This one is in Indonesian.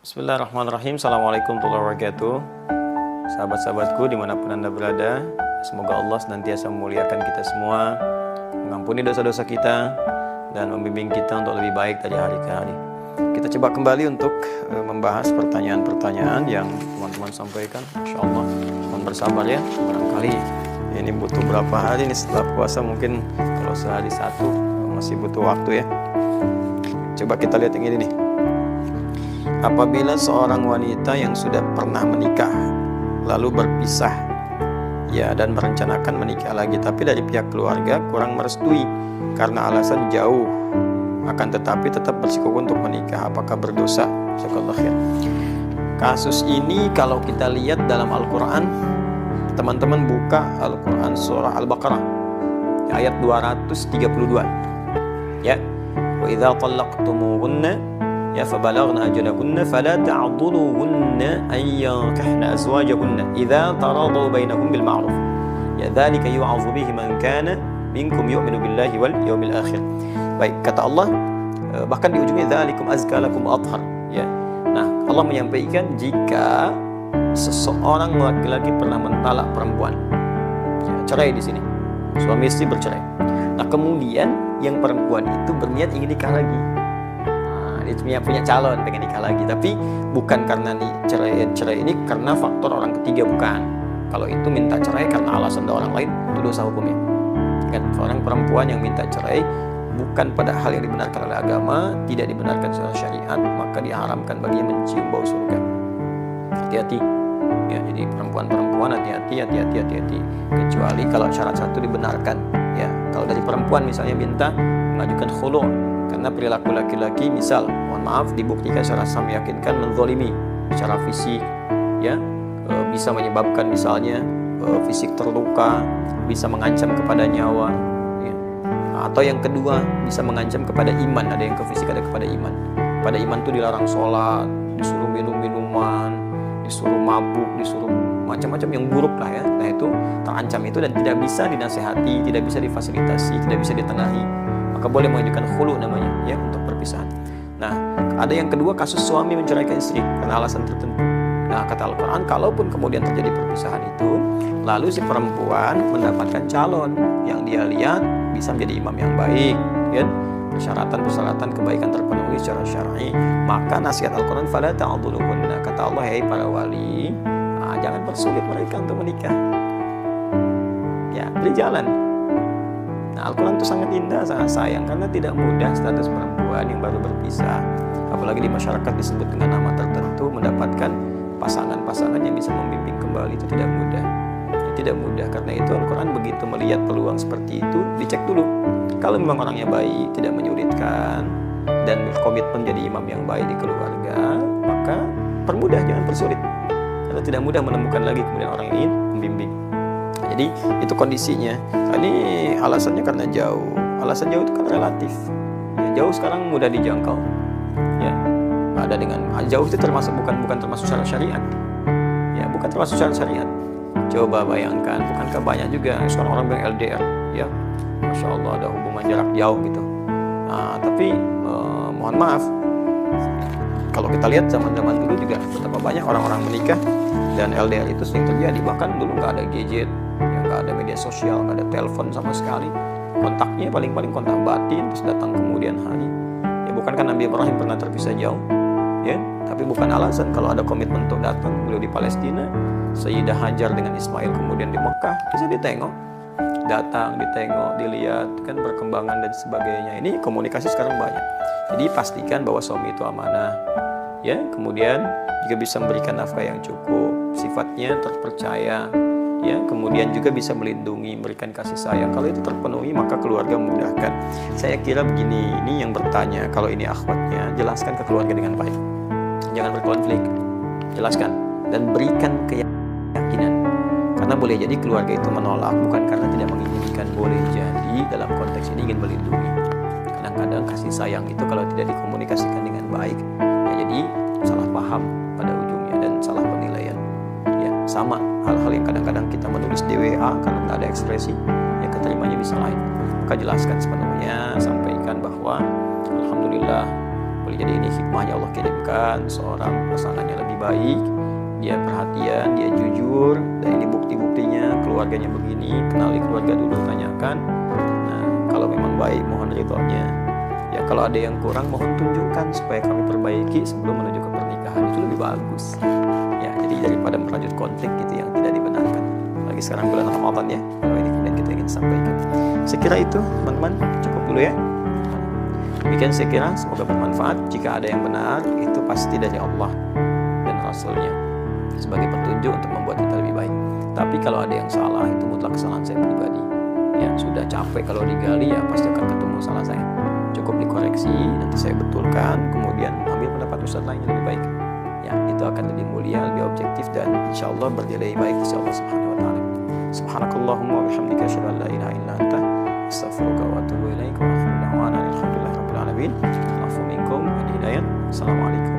Bismillahirrahmanirrahim. Assalamualaikum warahmatullahi wabarakatuh. Sahabat-sahabatku dimanapun Anda berada, semoga Allah senantiasa memuliakan kita semua, mengampuni dosa-dosa kita, dan membimbing kita untuk lebih baik dari hari ke hari. Kita coba kembali untuk membahas pertanyaan-pertanyaan yang teman-teman sampaikan. Insya Allah, mohon bersabar ya. Barangkali ini butuh berapa hari nih setelah puasa, mungkin kalau sehari satu masih butuh waktu ya. Coba kita lihat yang ini nih. Apabila seorang wanita yang sudah pernah menikah lalu berpisah ya dan merencanakan menikah lagi, tapi dari pihak keluarga kurang merestui karena alasan jauh, akan tetapi tetap bersikukuh untuk menikah, apakah berdosa? Kasus ini kalau kita lihat dalam Al-Quran, teman-teman buka Al-Quran surah Al-Baqarah ayat 232 ya. Wa idza talaqtumuhunna ya fabalaghna ajalahunna fala ta'dhuluhunna an yankihna azwajahunna idza taradaw bainahum bil ma'ruf ya dzalika yu'adzu bihi man kana minkum yu'minu billahi wal yawmil akhir. Baik, kata Allah bahkan di ujungnya dzalikum azka lakum athhar ya. Nah, Allah menyampaikan jika seseorang laki-laki pernah mentalak perempuan ya, cerai di sini, suami istri bercerai. Nah, kemudian yang perempuan itu berniat ingin nikah lagi, dia punya calon pengen nikah lagi, tapi bukan karena cerai ini karena faktor orang ketiga, bukan. Kalau itu minta cerai karena alasan orang lain, itu dosa hukumnya kan. Seorang perempuan yang minta cerai bukan pada hal yang dibenarkan oleh agama, tidak dibenarkan secara syariat, maka diharamkan baginya mencium bau surga. Hati-hati ya, jadi perempuan-perempuan hati-hati. Kecuali kalau syarat satu dibenarkan ya. Kalau dari perempuan misalnya minta mengajukan khulu' karena perilaku laki-laki, misal mohon maaf dibuktikan secara meyakinkan menzalimi secara fisik ya, bisa menyebabkan misalnya fisik terluka, bisa mengancam kepada nyawa ya. Atau yang kedua bisa mengancam kepada iman, ada yang ke fisik ada kepada iman. Pada iman itu dilarang sholat, disuruh minum minuman, disuruh mabuk, disuruh macam-macam yang buruk lah ya. Nah itu terancam itu dan tidak bisa dinasehati, tidak bisa difasilitasi, tidak bisa ditengahi, maka boleh mengajukan khulu namanya ya, untuk perpisahan. Nah, ada yang kedua kasus suami menceraikan istri karena alasan tertentu. Nah, kata Al-Quran, kalaupun kemudian terjadi perpisahan itu, lalu si perempuan mendapatkan calon yang dia lihat bisa menjadi imam yang baik ya, persyaratan kebaikan terpenuhi secara syar'i, maka nasihat Al-Quran fala ta'dhuluhunna, kata Allah, hei para wali, jangan persulit mereka untuk menikah ya, beri jalan. Nah, Al-Quran itu sangat indah, sangat sayang, karena tidak mudah status perempuan yang baru berpisah, apalagi di masyarakat disebut dengan nama tertentu, mendapatkan pasangan-pasangan yang bisa membimbing kembali, itu tidak mudah. Tidak mudah, karena itu Al-Quran begitu melihat peluang seperti itu, dicek dulu. Kalau memang orangnya baik, tidak menyulitkan, dan berkomitmen jadi imam yang baik di keluarga, maka permudah, jangan persulit. Karena tidak mudah menemukan lagi kemudian orang yang ingin membimbing. Jadi itu kondisinya. Ini alasannya karena jauh. Alasan jauh itu kan relatif ya, jauh sekarang mudah dijangkau ya. Ada dengan jauh itu termasuk bukan termasuk syarat syariat ya, bukan termasuk syarat syariat. Coba bayangkan, bukankah banyak juga sekarang orang bilang LDR ya, Masya Allah ada hubungan jarak jauh gitu. Nah, tapi mohon maaf, kalau kita lihat zaman-zaman dulu juga betapa banyak orang-orang menikah dan LDR itu sering terjadi. Bahkan dulu nggak ada gadget, nggak ada media sosial, nggak ada telepon sama sekali. Kontaknya paling-paling kontak batin, terus datang kemudian hari. Ya bukankah Nabi Ibrahim pernah terpisah jauh? Ya, tapi bukan alasan kalau ada komitmen untuk datang. Beliau di Palestina, Sayyidah Hajar dengan Ismail kemudian di Mekah, bisa ditengok, datang, ditengok, dilihat kan perkembangan dan sebagainya. Ini komunikasi sekarang banyak. Jadi pastikan bahwa suami itu amanah. Ya, kemudian juga bisa memberikan nafkah yang cukup, sifatnya terpercaya. Ya, kemudian juga bisa melindungi, memberikan kasih sayang. Kalau itu terpenuhi, maka keluarga memudahkan. Saya kira begini, ini yang bertanya, kalau ini akhwatnya, jelaskan ke keluarga dengan baik. Jangan berkonflik, jelaskan dan berikan keyakinan. Karena boleh jadi keluarga itu menolak bukan karena tidak menginginkan, boleh jadi dalam konteks ini ingin melindungi. Kadang-kadang kasih sayang itu kalau tidak dikomunikasikan dengan baik, ya jadi salah paham pada ujungnya dan salah penilaian. Ya, sama hal-hal yang kadang-kadang kita menulis di WA karena nggak ada ekspresi, ya keterimanya bisa lain. Maka jelaskan sepenuhnya, sampaikan bahwa alhamdulillah Boleh jadi ini hikmahnya Allah kirimkan seorang pasangannya lebih baik, dia perhatian, dia jujur, dan ini bukti-buktinya keluarganya begini, kenali keluarga dulu, tanyakan. Nah, kalau memang baik mohon ridhonya. Ya kalau ada yang kurang mohon tunjukkan supaya kami perbaiki sebelum menuju ke pernikahan, itu lebih bagus. Ya, jadi daripada merajut konflik gitu yang tidak dibenarkan. Lagi sekarang bulan Ramadan ya, kalau ini kemudian kita ingin sampaikan. Saya kira itu teman-teman cukup dulu ya. Demikian saya kira, semoga bermanfaat. Jika ada yang benar, itu pasti dari Allah dan Rasulnya sebagai petunjuk untuk membuat kita lebih baik. Tapi kalau ada yang salah, itu mutlak kesalahan saya pribadi. Ya sudah capek kalau digali, ya pasti akan ketemu salah saya. Cukup dikoreksi, nanti saya betulkan, kemudian ambil pendapat ustadz lain yang lebih baik. Ya itu akan lebih mulia, lebih objektif, dan insya Allah berdiri baik insya Allah Subhanahu Wa Taala. Subhanakallahumma wa bihamdika asyhadu an la ilaha illa anta astaghfiruka wa atubu ilaik wa akhiru da'wana alhamdulillahi rabbil alamin. Afu minkum wa hidayat. Assalamualaikum.